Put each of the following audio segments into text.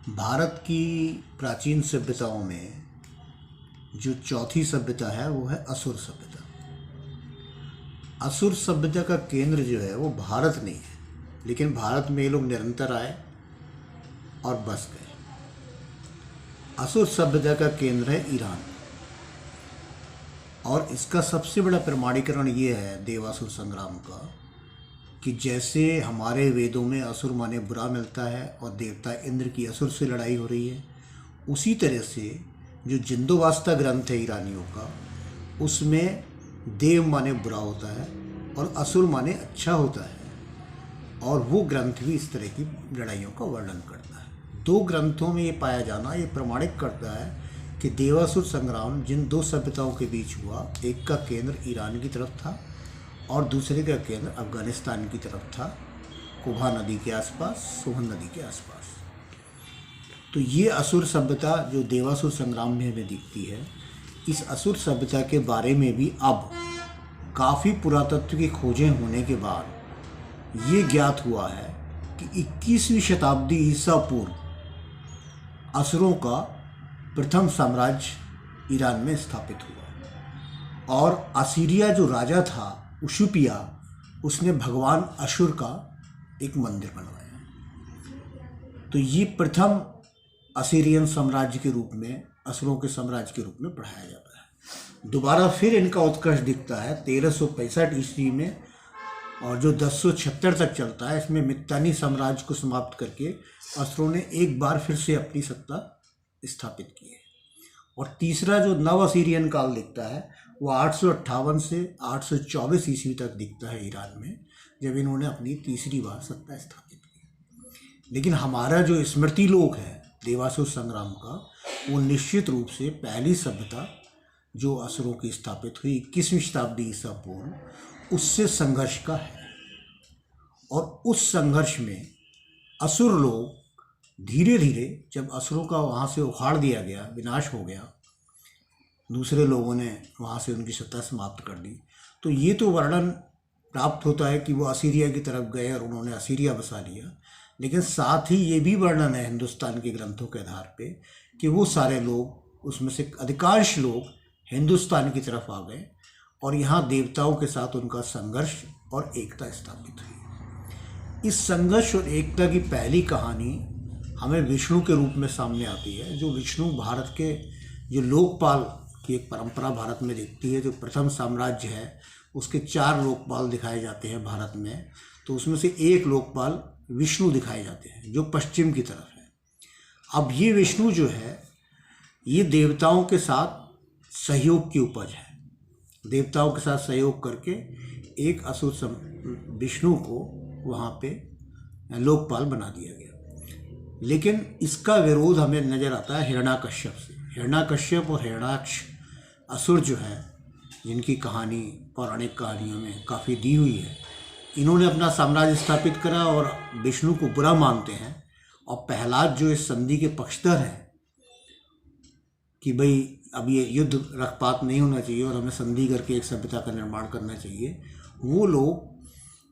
भारत की प्राचीन सभ्यताओं में जो चौथी सभ्यता है वो है असुर सभ्यता। असुर सभ्यता का केंद्र जो है वो भारत नहीं है, लेकिन भारत में ये लोग निरंतर आए और बस गए। असुर सभ्यता का केंद्र है ईरान, और इसका सबसे बड़ा प्रमाणीकरण ये है देवासुर संग्राम का कि जैसे हमारे वेदों में असुर माने बुरा मिलता है और देवता इंद्र की असुर से लड़ाई हो रही है, उसी तरह से जो जिंदोवास्ता ग्रंथ है ईरानियों का, उसमें देव माने बुरा होता है और असुर माने अच्छा होता है, और वो ग्रंथ भी इस तरह की लड़ाइयों का वर्णन करता है। दो ग्रंथों में ये पाया जाना ये प्रमाणित करता है कि देवासुर संग्राम जिन दो सभ्यताओं के बीच हुआ, एक का केंद्र ईरान की तरफ था और दूसरे का केंद्र अफ़गानिस्तान की तरफ था, कुबा नदी के आसपास, सोहन नदी के आसपास। तो ये असुर सभ्यता जो देवासुर संग्राम में हमें दिखती है, इस असुर सभ्यता के बारे में भी अब काफ़ी पुरातत्व की खोजें होने के बाद ये ज्ञात हुआ है कि 21वीं शताब्दी ईसा पूर्व असुरों का प्रथम साम्राज्य ईरान में स्थापित हुआ, और असीरिया जो राजा था उशुपिया, उसने भगवान अशुर का एक मंदिर बनवाया। तो ये प्रथम असीरियन साम्राज्य के रूप में, असुरों के साम्राज्य के रूप में पढ़ाया जाता है। दोबारा फिर इनका उत्कर्ष दिखता है 1365 ईस्वी में, और जो 1076 तक चलता है, इसमें मित्तानी साम्राज्य को समाप्त करके असुरों ने एक बार फिर से अपनी सत्ता स्थापित की है। और तीसरा जो नव असीरियन काल दिखता है वो 858 से 824 ईस्वी तक दिखता है ईरान में, जब इन्होंने अपनी तीसरी बार सत्ता स्थापित की। लेकिन हमारा जो स्मृति लोक है देवासुर संग्राम का, वो निश्चित रूप से पहली सभ्यता जो असुरों की स्थापित हुई 21वीं शताब्दी ईसा पूर्व, उससे संघर्ष का है। और उस संघर्ष में असुर लोग धीरे धीरे, जब असुरों का वहाँ से उखाड़ दिया गया, विनाश हो गया, दूसरे लोगों ने वहाँ से उनकी सत्ता समाप्त कर दी, तो ये तो वर्णन प्राप्त होता है कि वो असीरिया की तरफ गए और उन्होंने असीरिया बसा लिया। लेकिन साथ ही ये भी वर्णन है हिंदुस्तान के ग्रंथों के आधार पे कि वो सारे लोग, उसमें से अधिकांश लोग हिंदुस्तान की तरफ आ गए और यहाँ देवताओं के साथ उनका संघर्ष और एकता स्थापित हुई। इस संघर्ष और एकता की पहली कहानी हमें विष्णु के रूप में सामने आती है। जो विष्णु भारत के जो लोकपाल की एक परंपरा भारत में दिखती है, जो प्रथम साम्राज्य है उसके 4 लोकपाल दिखाए जाते हैं भारत में, तो उसमें से एक लोकपाल विष्णु दिखाए जाते हैं जो पश्चिम की तरफ है। अब ये विष्णु जो है ये देवताओं के साथ सहयोग की उपज है। देवताओं के साथ सहयोग करके एक असुर विष्णु को वहाँ पे लोकपाल बना दिया गया। लेकिन इसका विरोध हमें नज़र आता है हिरण्याकश्यप से। हिरण्याकश्यप और हिरण्याक्ष असुर जो है, जिनकी कहानी पौराणिक कहानियों में काफ़ी दी हुई है, इन्होंने अपना साम्राज्य स्थापित करा और विष्णु को बुरा मानते हैं। और प्रहलाद जो इस संधि के पक्षधर हैं कि भाई अब ये युद्ध रखपात नहीं होना चाहिए और हमें संधि करके एक सभ्यता का निर्माण करना चाहिए, वो लोग,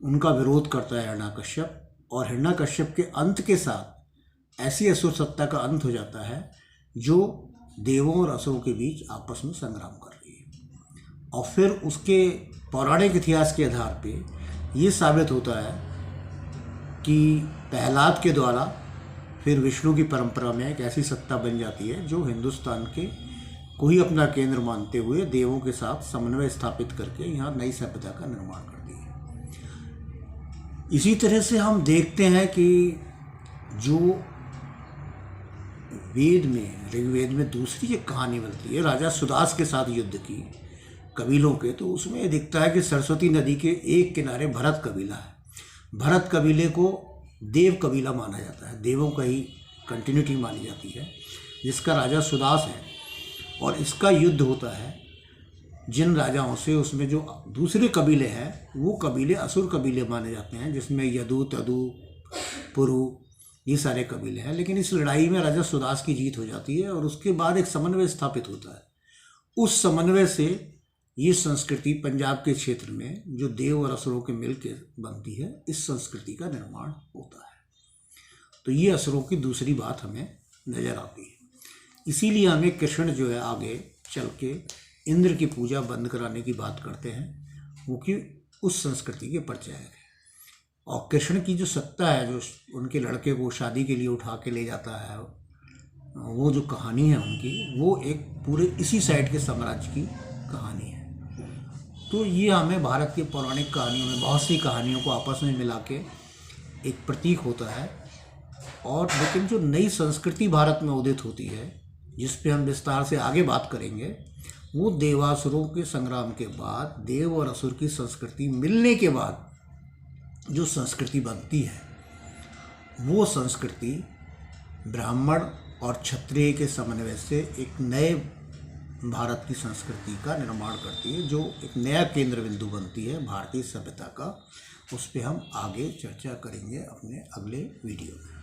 उनका विरोध करता है हिरण्याकश्यप। और हिरण्याकश्यप के अंत के साथ ऐसी असुर सत्ता का अंत हो जाता है जो देवों और असुरों के बीच आपस में संग्राम कर रही है। और फिर उसके पौराणिक इतिहास के आधार पे ये साबित होता है कि प्रहलाद के द्वारा फिर विष्णु की परंपरा में एक ऐसी सत्ता बन जाती है जो हिंदुस्तान के को ही अपना केंद्र मानते हुए देवों के साथ समन्वय स्थापित करके यहाँ नई सभ्यता का निर्माण करती है। इसी तरह से हम देखते हैं कि जो वेद में, ऋग्वेद में दूसरी एक कहानी मिलती है राजा सुदास के साथ युद्ध की कबीलों के, तो उसमें दिखता है कि सरस्वती नदी के एक किनारे भरत कबीला है। भरत कबीले को देव कबीला माना जाता है, देवों का ही कंटिन्यूटी मानी जाती है, जिसका राजा सुदास है। और इसका युद्ध होता है जिन राजाओं से, उसमें जो दूसरे कबीले हैं वो कबीले असुर कबीले माने जाते हैं, जिसमें यदु, तदु, पुरु, ये सारे कबीले हैं। लेकिन इस लड़ाई में राजा सुदास की जीत हो जाती है और उसके बाद एक समन्वय स्थापित होता है। उस समन्वय से ये संस्कृति पंजाब के क्षेत्र में जो देव और असुरों के मिल के बनती है, इस संस्कृति का निर्माण होता है। तो ये असुरों की दूसरी बात हमें नज़र आती है। इसीलिए हमें कृष्ण जो है आगे चल के इंद्र की पूजा बंद कराने की बात करते हैं, वो कि उस संस्कृति के परिचायक है। और कृष्ण की जो सत्ता है, जो उनके लड़के को शादी के लिए उठा के ले जाता है, वो जो कहानी है उनकी, वो एक पूरे इसी साइड के साम्राज्य की कहानी है। तो ये हमें भारत की पौराणिक कहानियों में बहुत सी कहानियों को आपस में मिला के एक प्रतीक होता है। और लेकिन जो नई संस्कृति भारत में उदित होती है, जिस पे हम विस्तार से आगे बात करेंगे, वो देवासुरों के संग्राम के बाद, देव और असुर की संस्कृति मिलने के बाद जो संस्कृति बनती है, वो संस्कृति ब्राह्मण और क्षत्रिय के समन्वय से एक नए भारत की संस्कृति का निर्माण करती है, जो एक नया केंद्र बिंदु बनती है भारतीय सभ्यता का। उस पर हम आगे चर्चा करेंगे अपने अगले वीडियो में।